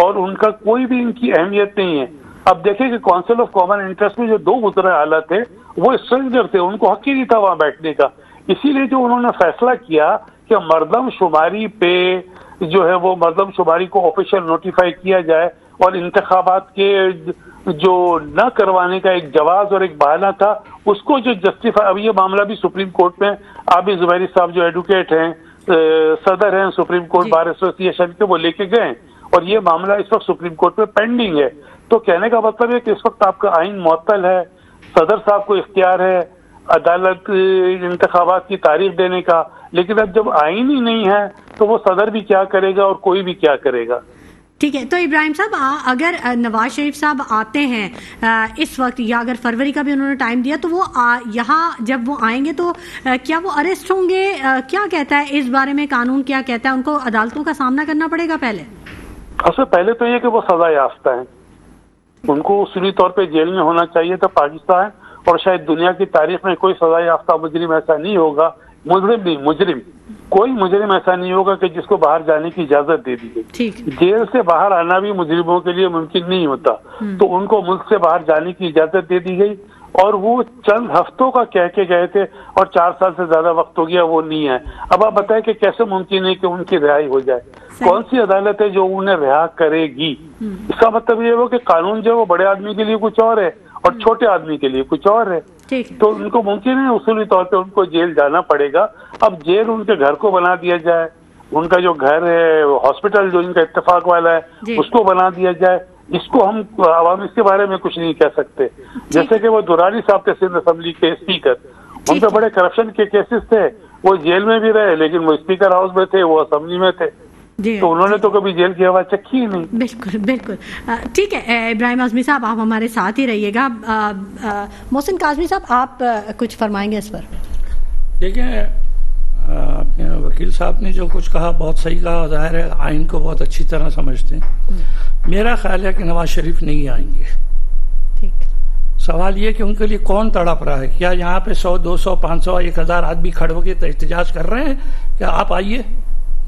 D: اور ان کا کوئی بھی ان کی اہمیت نہیں ہے. اب دیکھیں کہ کونسل آف کامن انٹرسٹ میں جو 2 مترا اعلیٰ تھے وہ اسٹرینجر تھے, ان کو حق ہی نہیں تھا وہاں بیٹھنے کا. اسی لیے جو انہوں نے فیصلہ کیا کہ مردم شماری پہ جو ہے وہ مردم شماری کو آفیشیل نوٹیفائی کیا جائے, اور انتخابات کے جو نہ کروانے کا ایک جواز اور ایک بہانہ تھا اس کو جو جسٹیفائی. اب یہ معاملہ بھی سپریم کورٹ میں عابد زبیری صاحب جو ایڈوکیٹ ہیں, صدر ہیں سپریم کورٹ بار ایسوسی ایشن کے, وہ لے کے گئے, اور یہ معاملہ اس وقت سپریم کورٹ میں پینڈنگ ہے. تو کہنے کا مطلب ہے کہ اس وقت آپ کا آئین معطل ہے, صدر صاحب کو اختیار ہے عدالت انتخابات کی تاریخ دینے کا, لیکن اب جب آئین ہی نہیں ہے تو وہ صدر بھی کیا کرے گا اور کوئی بھی کیا کرے گا.
A: ٹھیک ہے, تو ابراہیم صاحب اگر نواز شریف صاحب آتے ہیں اس وقت, یا اگر فروری کا بھی انہوں نے ٹائم دیا, تو وہ یہاں جب وہ آئیں گے تو کیا وہ اریسٹ ہوں گے؟ کیا کہتا ہے اس بارے میں قانون, کیا کہتا ہے؟ ان کو عدالتوں کا سامنا کرنا پڑے گا پہلے؟
D: اصل پہلے تو یہ کہ وہ سزا یافتہ ہیں, ان کو اصولی طور پہ جیل میں ہونا چاہیے تھا پاکستان, اور شاید دنیا کی تاریخ میں کوئی سزا یافتہ مجرم ایسا نہیں ہوگا, مجرم کوئی مجرم ایسا نہیں ہوگا کہ جس کو باہر جانے کی اجازت دے دی گئی. جیل سے باہر آنا بھی مجرموں کے لیے ممکن نہیں ہوتا, تو ان کو ملک سے باہر جانے کی اجازت دے دی گئی, اور وہ چند ہفتوں کا کہہ کے گئے تھے, اور 4 سال سے زیادہ وقت ہو گیا وہ نہیں ہے. اب آپ بتائیں کہ کیسے ممکن ہے کہ ان کی رہائی ہو جائے؟ کون سی عدالت ہے جو انہیں رہا کرے گی؟ اس کا مطلب یہ ہو کہ قانون جو ہے وہ بڑے آدمی کے لیے کچھ اور ہے اور چھوٹے آدمی کے لیے کچھ اور ہے. تو ان کو ممکن ہے اصولی طور پہ ان کو جیل جانا پڑے گا. اب جیل ان کے گھر کو بنا دیا جائے, ان کا جو گھر ہے ہاسپٹل جو ان کا اتفاق والا ہے اس کو بنا دیا جائے. اس کو ہم عوام اس کے بارے میں کچھ نہیں کہہ سکتے. جیسے کہ وہ درانی صاحب تھے سندھ اسمبلی کے اسپیکر, ان پہ بڑے کرپشن کے کیسز تھے, وہ جیل میں بھی رہے لیکن وہ اسپیکر ہاؤس میں تھے, وہ اسمبلی میں تھے, تو انہوں نے تو کبھی جیل کی ہوا چکھی ہی نہیں.
A: بالکل بالکل. ٹھیک ہے ابراہیم اعظمی صاحب, آپ ہمارے ساتھ ہی رہیے گا. محسن کاظمی صاحب, آپ کچھ فرمائیں گے اس پر؟
C: دیکھیں, اپنے وکیل صاحب نے جو کچھ کہا بہت صحیح کہا, ظاہر ہے آئین کو بہت اچھی طرح سمجھتے ہیں. میرا خیال ہے کہ نواز شریف نہیں آئیں گے. سوال یہ کہ ان کے لیے کون تڑپ رہا ہے؟ کیا یہاں پہ 100 200 500 1000 آدمی کھڑے ہو کے احتجاج کر رہے ہیں کہ آپ آئیے؟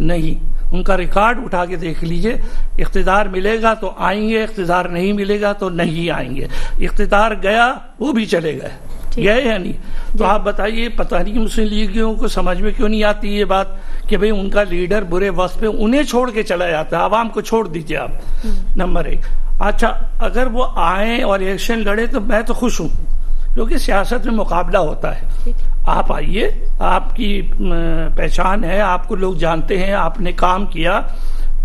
C: نہیں. ان کا ریکارڈ اٹھا کے دیکھ لیجئے, اقتدار ملے گا تو آئیں گے, اقتدار نہیں ملے گا تو نہیں آئیں گے. اقتدار گیا وہ بھی چلے گئے, گئے یا نہیں؟ تو آپ بتائیے, پتہ نہیں مسلم لیگیوں کو سمجھ میں کیوں نہیں آتی یہ بات کہ بھئی ان کا لیڈر برے وقت پہ انہیں چھوڑ کے چلا جاتا ہے, عوام کو چھوڑ دیجئے آپ. نمبر 1. اچھا, اگر وہ آئیں اور الیکشن لڑے تو میں تو خوش ہوں, کیونکہ سیاست میں مقابلہ ہوتا ہے. آپ آئیے, آپ کی پہچان ہے, آپ کو لوگ جانتے ہیں, آپ نے کام کیا,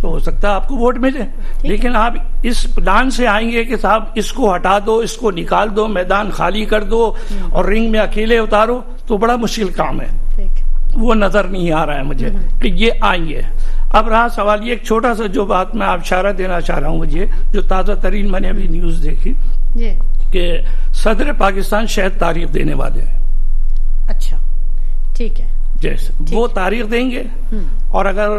C: تو ہو سکتا ہے آپ کو ووٹ ملے. لیکن آپ اس پلان سے آئیں گے کہ صاحب اس کو ہٹا دو, اس کو نکال دو, میدان خالی کر دو اور رنگ میں اکیلے اتارو, تو بڑا مشکل کام ہے. وہ نظر نہیں آ رہا ہے مجھے کہ یہ آئیں گے. اب رہا سوال یہ, ایک چھوٹا سا جو بات میں آپ اشارہ دینا چاہ رہا ہوں, مجھے جو تازہ ترین میں نے ابھی نیوز دیکھی کہ صدر پاکستان شاید تاریخ دینے والے ہیں.
A: اچھا ٹھیک ہے.
C: جیسے وہ تاریخ دیں گے. اور اگر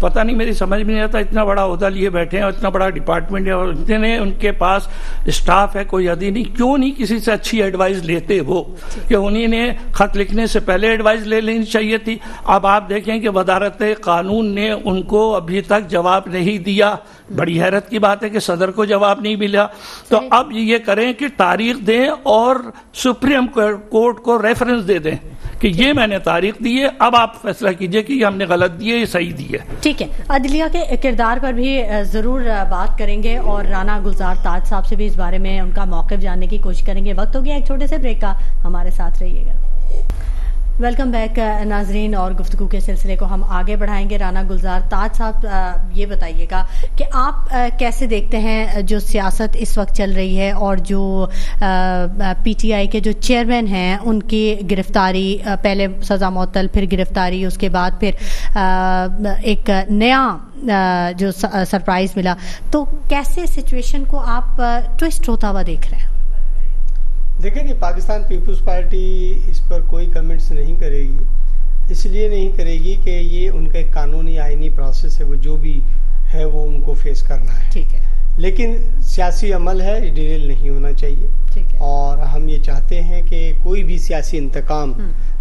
C: پتہ نہیں میری سمجھ میں نہیں آتا اتنا بڑا عہدہ لیے بیٹھے ہیں اور اتنا بڑا ڈپارٹمنٹ ہے اور اتنے ان کے پاس اسٹاف ہے کوئی حد ہی نہیں, کیوں نہیں کسی سے اچھی ایڈوائز لیتے وہ کہ انہی نے خط لکھنے سے پہلے ایڈوائز لے لینی چاہیے تھی. اب آپ دیکھیں کہ وزارت قانون نے ان کو ابھی تک جواب نہیں دیا. بڑی حیرت کی بات ہے کہ صدر کو جواب نہیں ملا. تو اب یہ کریں کہ تاریخ دیں اور سپریم کورٹ کو ریفرنس دے دیں کہ یہ میں نے تاریخ دی ہے, اب آپ فیصلہ کیجئے کہ یہ ہم نے غلط دی ہے یا صحیح دی ہے.
A: ٹھیک ہے. عدلیہ کے کردار پر بھی ضرور بات کریں گے اور رانا گلزار تاج صاحب سے بھی اس بارے میں ان کا موقف جاننے کی کوشش کریں گے. وقت ہو گیا ایک چھوٹے سے بریک کا, ہمارے ساتھ رہیے گا. ویلکم بیک ناظرین, اور گفتگو کے سلسلے کو ہم آگے بڑھائیں گے. رانا گلزار تاج صاحب یہ بتائیے گا کہ آپ کیسے دیکھتے ہیں جو سیاست اس وقت چل رہی ہے اور جو پی ٹی آئی کے جو چیئرمین ہیں ان کی گرفتاری, پہلے سزا معطل پھر گرفتاری, اس کے بعد پھر ایک نیا جو سرپرائز ملا, تو کیسے سچویشن کو آپ ٹوسٹ ہوتا ہوا دیکھ رہے ہیں؟
B: دیکھیں کہ پاکستان پیپلز پارٹی اس پر کوئی کمنٹس نہیں کرے گی. اس لیے نہیں کرے گی کہ یہ ان کا ایک قانونی آئینی پروسیس ہے, وہ جو بھی ہے وہ ان کو فیس کرنا ہے.
A: ٹھیک ہے.
B: لیکن سیاسی عمل ہے, ڈیلیل نہیں ہونا چاہیے.
A: ٹھیک ہے.
B: اور ہم یہ چاہتے ہیں کہ کوئی بھی سیاسی انتقام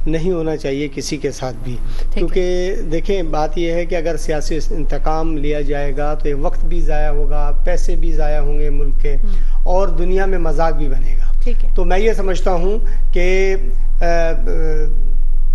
B: نہیں ہونا چاہیے کسی کے ساتھ بھی, کیونکہ دیکھیں بات یہ ہے کہ اگر سیاسی انتقام لیا جائے گا تو یہ وقت بھی ضائع ہوگا, پیسے بھی ضائع ہوں گے ملک کے, اور دنیا میں مذاق بھی بنے گا. تو میں یہ سمجھتا ہوں کہ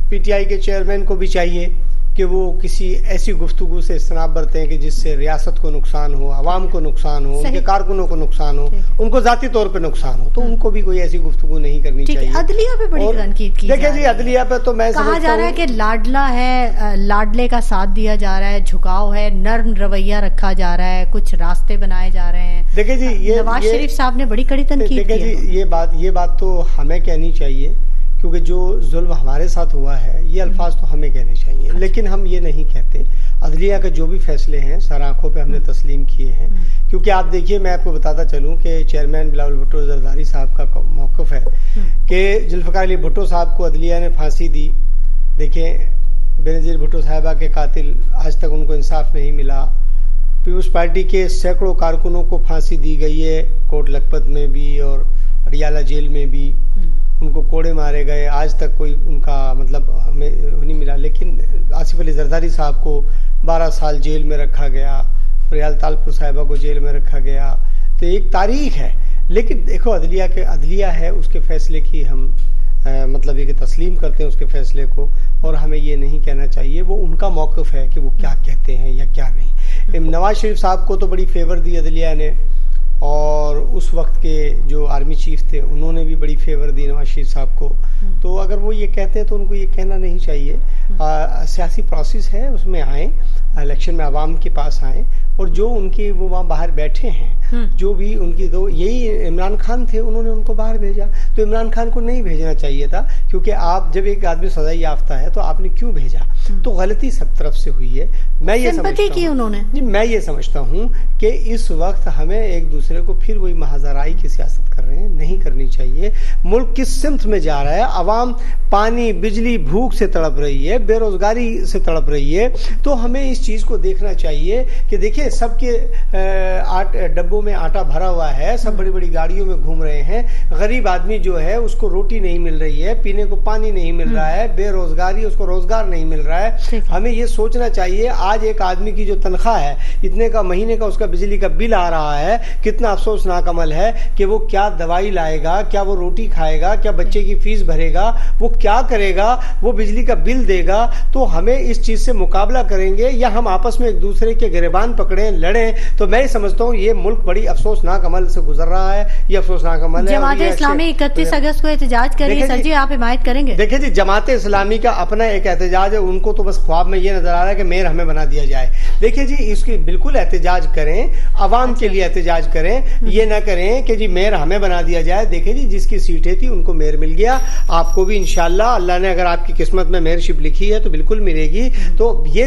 B: پی ٹی آئی کے چیئرمین کو بھی چاہیے کہ وہ کسی ایسی گفتگو سے اجتناب برتیں کہ جس سے ریاست کو نقصان ہو, عوام کو نقصان ہو, ان کے کارکنوں کو نقصان ہو, ان کو ذاتی طور پہ نقصان ہو, تو ان کو بھی کوئی ایسی گفتگو نہیں کرنی چاہیے.
A: عدلیہ پہ بڑی تنقید کی
B: دیکھیں جی, عدلیہ پہ تو میں
A: کہا جا رہا ہے کہ لاڈلا ہے, لاڈلے کا ساتھ دیا جا رہا ہے, جھکاؤ ہے, نرم رویہ رکھا جا رہا ہے, کچھ راستے بنائے جا رہے ہیں.
B: دیکھیں جی, یہ
A: نواز شریف صاحب نے بڑی کڑی تنقید کی.
B: دیکھیں جی, یہ بات تو ہمیں کہنی چاہیے, کیونکہ جو ظلم ہمارے ساتھ ہوا ہے یہ الفاظ تو ہمیں کہنے چاہیے, لیکن ہم یہ نہیں کہتے. عدلیہ کے جو بھی فیصلے ہیں سر آنکھوں پہ ہم نے تسلیم کیے ہیں, کیونکہ آپ دیکھیے, میں آپ کو بتاتا چلوں کہ چیئرمین بلاول بھٹو زرداری صاحب کا موقف ہے کہ ذوالفقار علی بھٹو صاحب کو عدلیہ نے پھانسی دی. دیکھیں بینظیر بھٹو صاحبہ کے قاتل آج تک ان کو انصاف نہیں ملا. پیپلز پارٹی کے سینکڑوں کارکنوں کو پھانسی دی گئی ہے, کوٹ لکھپت میں بھی اور اڈیالہ جیل میں بھی ان کو کوڑے مارے گئے, آج تک کوئی ان کا مطلب ہمیں نہیں ملا. لیکن آصف علی زرداری صاحب کو 12 سال جیل میں رکھا گیا, ریال تالپور صاحبہ کو جیل میں رکھا گیا, تو ایک تاریخ ہے. لیکن دیکھو عدلیہ ہے, اس کے فیصلے کی ہم مطلب یہ کہ تسلیم کرتے ہیں اس کے فیصلے کو, اور ہمیں یہ نہیں کہنا چاہیے وہ ان کا موقف ہے کہ وہ کیا کہتے ہیں یا کیا نہیں. نواز شریف صاحب کو تو بڑی فیور دی عدلیہ نے, اور اس وقت کے جو آرمی چیف تھے انہوں نے بھی بڑی فیور دی نواز شریف صاحب کو. تو اگر وہ یہ کہتے ہیں تو ان کو یہ کہنا نہیں چاہیے. سیاسی پروسیس ہے, اس میں آئیں, الیکشن میں عوام کے پاس آئیں, اور جو ان کے وہ وہاں باہر بیٹھے ہیں, جو بھی ان کی دو, یہی عمران خان تھے, انہوں نے ان کو باہر بھیجا. تو عمران خان کو نہیں بھیجنا چاہیے تھا, کیونکہ آپ جب ایک آدمی سزا یافتہ ہے تو آپ نے کیوں بھیجا؟ تو غلطی سب طرف سے ہوئی ہے. میں یہ سمجھتا ہوں کہ اس وقت ہمیں ایک دوسرے کو پھر وہی محاذرائی کی سیاست کر رہے ہیں, نہیں کرنی چاہیے. ملک کس سمت میں جا رہا ہے, عوام پانی بجلی بھوک سے تڑپ رہی ہے, بے روزگاری سے تڑپ رہی ہے. تو ہمیں اس چیز کو دیکھنا چاہیے کہ دیکھیں سب کے ڈبوں میں آٹا بھرا ہوا ہے, سب بڑی بڑی گاڑیوں میں گھوم رہے ہیں, غریب آدمی جو ہے اس کو روٹی نہیں مل رہی ہے, پینے کو پانی نہیں مل رہا ہے, بے روزگاری, اس کو روزگار نہیں مل رہا ہے. ہمیں یہ سوچنا چاہیے آج ایک آدمی کی جو تنخواہ ہے, اتنے کا مہینے کا اس کا بجلی کا بل آ رہا ہے, کتنا افسوسناک عمل ہے کہ وہ کیا دوائی لائے گا, کیا وہ روٹی کھائے گا, کیا بچے کی فیس بھرے گا, وہ کیا کرے گا, وہ بجلی کا بل دے گا. تو ہمیں اس چیز سے مقابلہ کریں گے یا ہم آپس میں ایک دوسرے کے گریبان پکڑیں, لڑیں؟ تو میں سمجھتا ہوں یہ ملک بڑی افسوسناک عمل سے گزر رہا ہے. یہ افسوسناک عمل ہے.
A: جماعت اسلامی 31 اگست کو احتجاج کر رہی ہے, سر جی آپ حمایت کریں گے؟
B: دیکھیں جی, جماعت اسلامی کا اپنا ایک احتجاج ہے, ان کو تو بس خواب میں یہ نظر آ رہا ہے کہ میئر ہمیں بنا دیا جائے. دیکھیں جی, اس کی بالکل احتجاج کریں, عوام کے لیے احتجاج کریں, یہ نہ کریں کہ جی میئر ہمیں بنا دیا جائے. دیکھیں جی, جس کی سیٹیں تھی ان کو میئر مل گیا, آپ کو بھی انشاءاللہ اللہ نے اگر آپ کی قسمت میں میئر شپ لکھی ہے تو بالکل ملے گی. تو یہ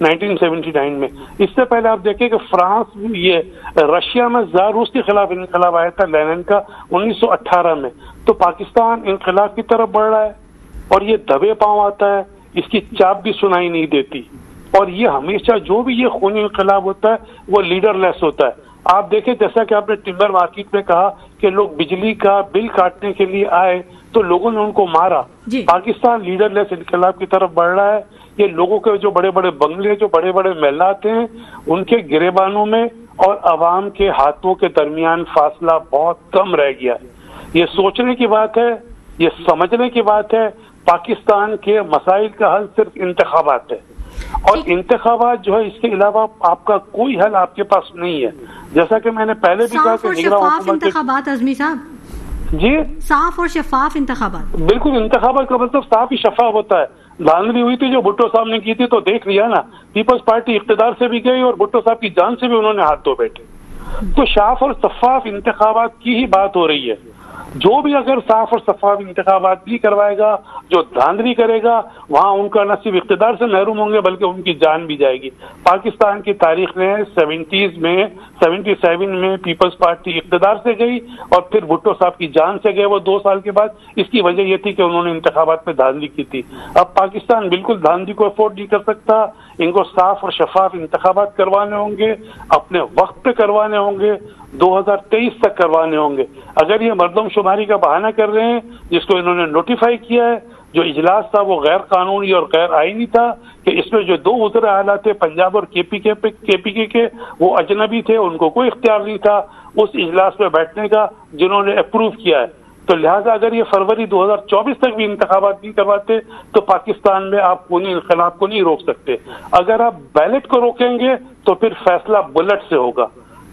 D: 1979 میں. اس سے پہلے آپ دیکھیں کہ فرانس یہ رشیا میں زار روس کے خلاف انقلاب آیا تھا لینن کا 1918 میں. تو پاکستان انقلاب کی طرف بڑھ رہا ہے اور یہ دبے پاؤں آتا ہے, اس کی چاپ بھی سنائی نہیں دیتی, اور یہ ہمیشہ جو بھی یہ خونی انقلاب ہوتا ہے وہ لیڈر لیس ہوتا ہے. آپ دیکھیں جیسا کہ آپ نے ٹمبر مارکیٹ میں کہا کہ لوگ بجلی کا بل کاٹنے کے لیے آئے تو لوگوں نے ان کو مارا. پاکستان لیڈر لیس انقلاب کی طرف بڑھ رہا ہے. یہ لوگوں کے جو بڑے بڑے بنگلے, جو بڑے بڑے محلات ہیں, ان کے گریبانوں میں اور عوام کے ہاتھوں کے درمیان فاصلہ بہت کم رہ گیا ہے. یہ سوچنے کی بات ہے, یہ سمجھنے کی بات ہے. پاکستان کے مسائل کا حل صرف انتخابات ہے, اور انتخابات جو ہے اس کے علاوہ آپ کا کوئی حل آپ کے پاس نہیں ہے. جیسا کہ میں نے پہلے بھی کہا کہ
A: شفاف انتخابات ازمی صاحب,
D: جی
A: صاف اور شفاف انتخابات,
D: بالکل انتخابات کا مطلب صاف ہی شفاف ہوتا ہے. دھاندلی ہوئی تھی جو بھٹو صاحب نے کی تھی تو دیکھ لیا نا, پیپلز پارٹی اقتدار سے بھی گئی اور بھٹو صاحب کی جان سے بھی انہوں نے ہاتھ دھو بیٹھے. تو صاف اور شفاف انتخابات کی ہی بات ہو رہی ہے. جو بھی اگر صاف اور شفاف انتخابات بھی کروائے گا, جو دھاندلی کرے گا, وہاں ان کا نہ صرف اقتدار سے محروم ہوں گے بلکہ ان کی جان بھی جائے گی. پاکستان کی تاریخ میں 77 میں پیپلز پارٹی اقتدار سے گئی اور پھر بھٹو صاحب کی جان سے گئے وہ 2 سال کے بعد. اس کی وجہ یہ تھی کہ انہوں نے انتخابات میں دھاندلی کی تھی. اب پاکستان بالکل دھاندلی کو افورڈ نہیں کر سکتا. ان کو صاف اور شفاف انتخابات کروانے ہوں گے, اپنے وقت پہ کروانے ہوں گے, 2023 تک کروانے ہوں گے. اگر یہ مردم شماری کا بہانہ کر رہے ہیں جس کو انہوں نے نوٹیفائی کیا ہے, جو اجلاس تھا وہ غیر قانونی اور غیر آئینی تھا, کہ اس میں جو 2 وزراء اعلیٰ تھے پنجاب اور کے پی کے وہ اجنبی تھے, ان کو کوئی اختیار نہیں تھا اس اجلاس میں بیٹھنے کا جنہوں نے اپروو کیا ہے. تو لہٰذا اگر یہ فروری 2024 تک بھی انتخابات نہیں کرواتے تو پاکستان میں آپ خونی انقلاب کو نہیں روک سکتے. اگر آپ بیلٹ کو روکیں گے تو پھر فیصلہ بلٹ سے ہوگا.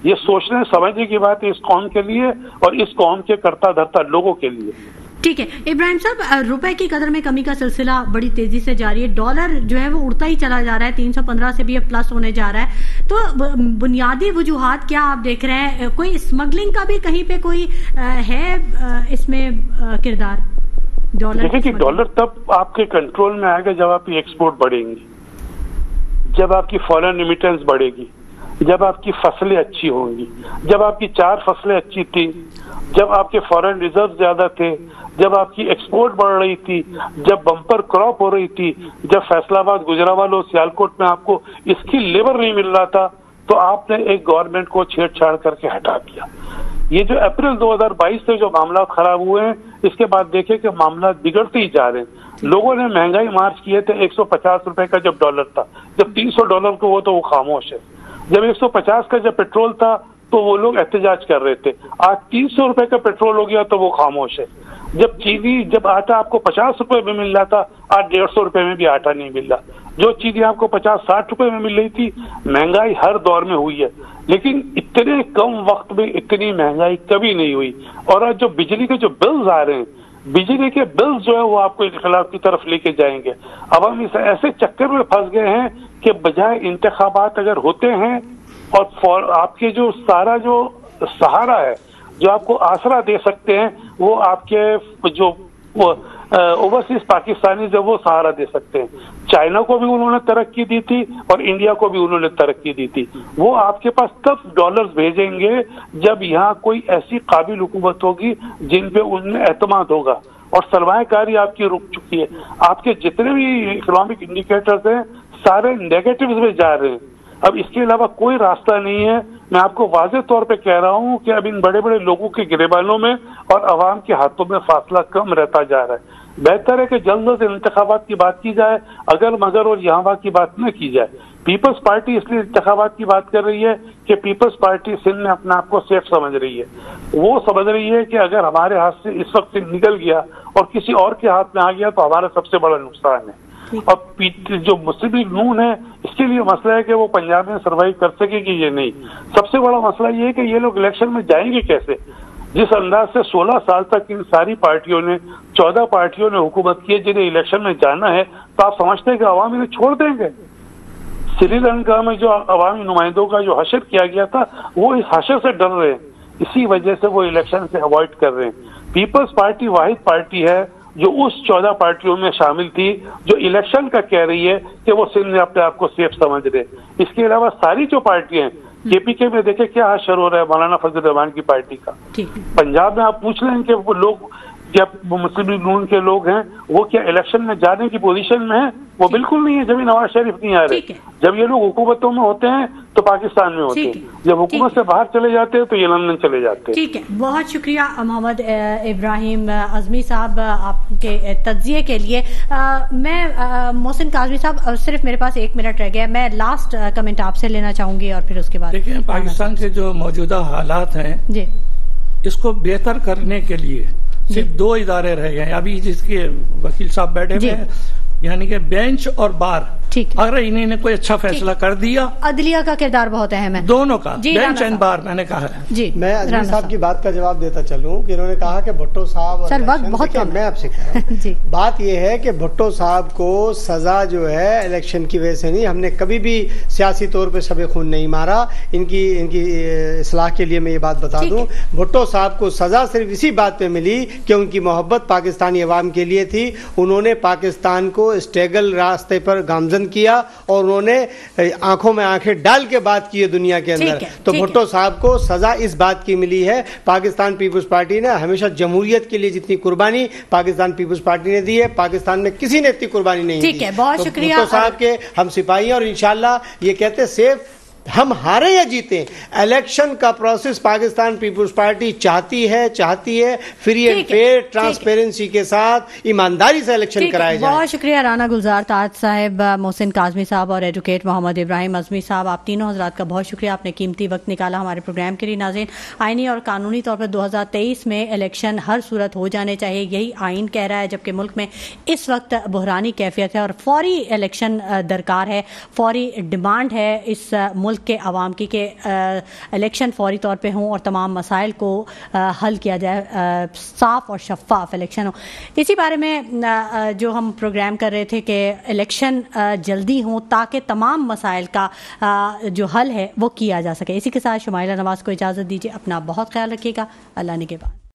D: یہ سوچنے سمجھنے کی بات ہے اس قوم کے لیے اور اس قوم کے کرتا دھرتا لوگوں کے لیے.
A: ٹھیک ہے ابراہیم صاحب, روپے کی قدر میں کمی کا سلسلہ بڑی تیزی سے جاری ہے. ڈالر جو ہے وہ اڑتا ہی چلا جا رہا ہے, 315 سے بھی اب پلس ہونے جا رہا ہے. تو بنیادی وجوہات کیا آپ دیکھ رہے ہیں؟ کوئی اسمگلنگ کا بھی کہیں پہ کوئی ہے اس میں کردار؟
D: دیکھیں کہ ڈالر تب آپ کے کنٹرول میں آئے گا جب آپ کی ایکسپورٹ بڑھیں گی, جب آپ کی فورن ریمیٹنس بڑھے گی, جب آپ کی فصلیں اچھی ہوں گی. جب آپ کی 4 فصلیں اچھی تھی, جب آپ کے فورن ریزرو زیادہ تھے, جب آپ کی ایکسپورٹ بڑھ رہی تھی, جب بمپر کراپ ہو رہی تھی, جب فیصلہ آباد, گجراوال اور سیالکوٹ میں آپ کو اسکل لیبر نہیں مل رہا تھا, تو آپ نے ایک گورنمنٹ کو چھیڑ چھاڑ کر کے ہٹا دیا. یہ جو اپریل 2022 سے جو معاملات خراب ہوئے ہیں, اس کے بعد دیکھیں کہ معاملات بگڑتے ہی جا رہے ہیں. لوگوں نے مہنگائی مارچ کیے تھے 150 روپے کا جب ڈالر تھا, جب $300 کو وہ تو وہ خاموش ہے. جب 150 کا جب پیٹرول تھا تو وہ لوگ احتجاج کر رہے تھے. آج 300 روپے کا پیٹرول ہو گیا تو وہ خاموش ہے. جب چینی, جب آٹا آپ کو 50 روپے میں مل رہا تھا, آج 150 روپے میں بھی آٹا نہیں مل رہا. جو چیزیں آپ کو 50-60 روپے میں مل رہی تھی, مہنگائی ہر دور میں ہوئی ہے, لیکن اتنے کم وقت میں اتنی مہنگائی کبھی نہیں ہوئی. اور آج جو بجلی کے جو بلز آ رہے ہیں, بجلی کے بلز جو ہے وہ آپ کو انقلاب کی طرف لے کے جائیں گے. اب ہم اس ایسے چکر میں پھنس گئے ہیں کہ بجائے انتخابات اگر ہوتے ہیں اور آپ کے جو سارا جو سہارا ہے, جو آپ کو آسرا دے سکتے ہیں, وہ آپ کے جو اوورسیز پاکستانی جو وہ سہارا دے سکتے ہیں. چائنا کو بھی انہوں نے ترقی دی تھی اور انڈیا کو بھی انہوں نے ترقی دی تھی. وہ آپ کے پاس تب ڈالرز بھیجیں گے جب یہاں کوئی ایسی قابل حکومت ہوگی جن پہ ان میں اعتماد ہوگا. اور سرمایہ کاری آپ کی رک چکی ہے. آپ کے جتنے بھی اکنامک انڈیکیٹرز ہیں سارے نیگیٹوز میں جا رہے ہیں. اب اس کے علاوہ کوئی راستہ نہیں ہے. میں آپ کو واضح طور پہ کہہ رہا ہوں کہ اب ان بڑے بڑے لوگوں کے گریبانوں میں اور عوام کے ہاتھوں میں فاصلہ کم رہتا جا رہا ہے. بہتر ہے کہ جلد از انتخابات کی بات کی جائے, اگر مگر اور یہاں وہاں کی بات نہ کی جائے. پیپلز پارٹی اس لیے انتخابات کی بات کر رہی ہے کہ پیپلز پارٹی سندھ میں اپنے آپ کو سیف سمجھ رہی ہے. وہ سمجھ رہی ہے کہ اگر ہمارے ہاتھ سے اس وقت نکل گیا اور کسی اور کے ہاتھ میں آ گیا تو ہمارا سب سے بڑا نقصان ہے. اور جو مسلم لیگ نون ہے, اس کے لیے مسئلہ ہے کہ وہ پنجاب میں سروائیو کر سکے گی یہ نہیں. سب سے بڑا مسئلہ یہ ہے کہ یہ لوگ الیکشن میں جائیں گے کیسے. جس انداز سے 16 سال تک ان ساری پارٹیوں نے 14 پارٹیوں نے حکومت کی ہے, جنہیں الیکشن میں جانا ہے, تو آپ سمجھتے ہیں کہ عوام انہیں چھوڑ دیں گے. سری لنکا میں جو عوامی نمائندوں کا جو حشر کیا گیا تھا, وہ اس حشر سے ڈر رہے ہیں, اسی وجہ سے وہ الیکشن سے اوائڈ کر رہے ہیں. پیپلز پارٹی واحد پارٹی ہے جو اس 14 پارٹیوں میں شامل تھی جو الیکشن کا کہہ رہی ہے کہ وہ سندھ میں اپنے آپ کو سیف سمجھ رہے. اس کے علاوہ ساری جو پارٹیاں ہیں, کے پی کے میں دیکھیں کیا حشر ہو رہا ہے مولانا فضل الرحمان کی پارٹی کا. پنجاب میں آپ پوچھ لیں کہ وہ لوگ کیا مسلم لیگ نون کے لوگ ہیں وہ کیا الیکشن میں جانے کی پوزیشن میں ہیں؟ وہ بالکل نہیں ہے. جب نواز شریف نہیں آ رہے, جب یہ لوگ حکومتوں میں ہوتے ہیں تو پاکستان میں ہوتے ہیں, جب حکومت سے باہر چلے جاتے ہیں تو یہ لندن چلے جاتے ہیں.
A: ٹھیک ہے, بہت شکریہ محمد ابراہیم اعظمی صاحب آپ کے تجزیے کے لیے. میں محسن کاظمی صاحب صرف میرے پاس 1 منٹ رہ گیا, میں لاسٹ کمنٹ آپ سے لینا چاہوں گی اور پھر اس کے بعد.
C: دیکھیں پاکستان کے جو موجودہ حالات ہیں جی, اس کو بہتر کرنے کے لیے صرف 2 ادارے رہ گئے ہیں ابھی جس کے وکیل صاحب بیٹھے ہوئے ہیں, یعنی کہ بینچ اور بار. اگر انہیں نے کوئی اچھا فیصلہ کر دیا,
A: عدلیہ کا کردار بہت اہم ہے
C: دونوں کا, بینچ اینڈ بار میں نے کہا ہے.
A: جی
B: میں اعظمی صاحب کی بات کا جواب دیتا چلوں کہ انہوں نے کہا کہ بھٹو صاحب
A: سر وقت بہت کم,
B: میں آپ سے کہہ رہا ہوں بات یہ ہے کہ بھٹو صاحب کو سزا جو ہے الیکشن کی وجہ سے نہیں, ہم نے کبھی بھی سیاسی طور پہ شب خون نہیں مارا. ان کی اصلاح کے لیے میں یہ بات بتا دوں, بھٹو صاحب کو سزا صرف اسی بات پہ ملی کہ ان کی محبت پاکستانی عوام کے لیے تھی. انہوں نے پاکستان کو اسٹیگل راستے پر گامزن کیا اور انہوں نے آنکھوں میں آنکھیں ڈال کے بات کی ہے دنیا کے اندر. تو بھٹو صاحب کو سزا اس بات کی ملی ہے. پاکستان پیپلز پارٹی نے ہمیشہ جمہوریت کے لیے جتنی قربانی پاکستان پیپلز پارٹی نے دی ہے, پاکستان میں کسی نے اتنی قربانی نہیں دی.
A: ٹھیک ہے, بہت شکریہ.
B: بھٹو صاحب کے ہم سپاہی ہیں اور انشاءاللہ یہ کہتے سیف ہم ہارے یا جیتے, الیکشن کا پروسیس پاکستان پیپلز پارٹی چاہتی ہے فری اینڈ فیئر ٹرانسپیرنسی کے ساتھ ایمانداری سے الیکشن کرائے جائے.
A: بہت شکریہ رانا گلزار تاج صاحب, محسن کاظمی صاحب اور ایڈوکیٹ محمد ابراہیم اعظمی صاحب, آپ تینوں حضرات کا بہت شکریہ, آپ نے قیمتی وقت نکالا ہمارے پروگرام کے لیے. ناظرین, آئینی اور قانونی طور پر 2023 میں الیکشن ہر صورت ہو جانے چاہیے, یہی آئین کہہ رہا ہے, جبکہ ملک میں اس وقت بحرانی کیفیت ہے اور فوری الیکشن درکار ہے, فوری ڈیمانڈ ہے اس ملک کے عوام کی کہ الیکشن فوری طور پہ ہوں اور تمام مسائل کو حل کیا جائے, صاف اور شفاف الیکشن ہو. اسی بارے میں جو ہم پروگرام کر رہے تھے کہ الیکشن جلدی ہوں تاکہ تمام مسائل کا جو حل ہے وہ کیا جا سکے. اسی کے ساتھ شمائلہ نواز کو اجازت دیجیے, اپنا بہت خیال رکھیے گا, اللہ نگہبان.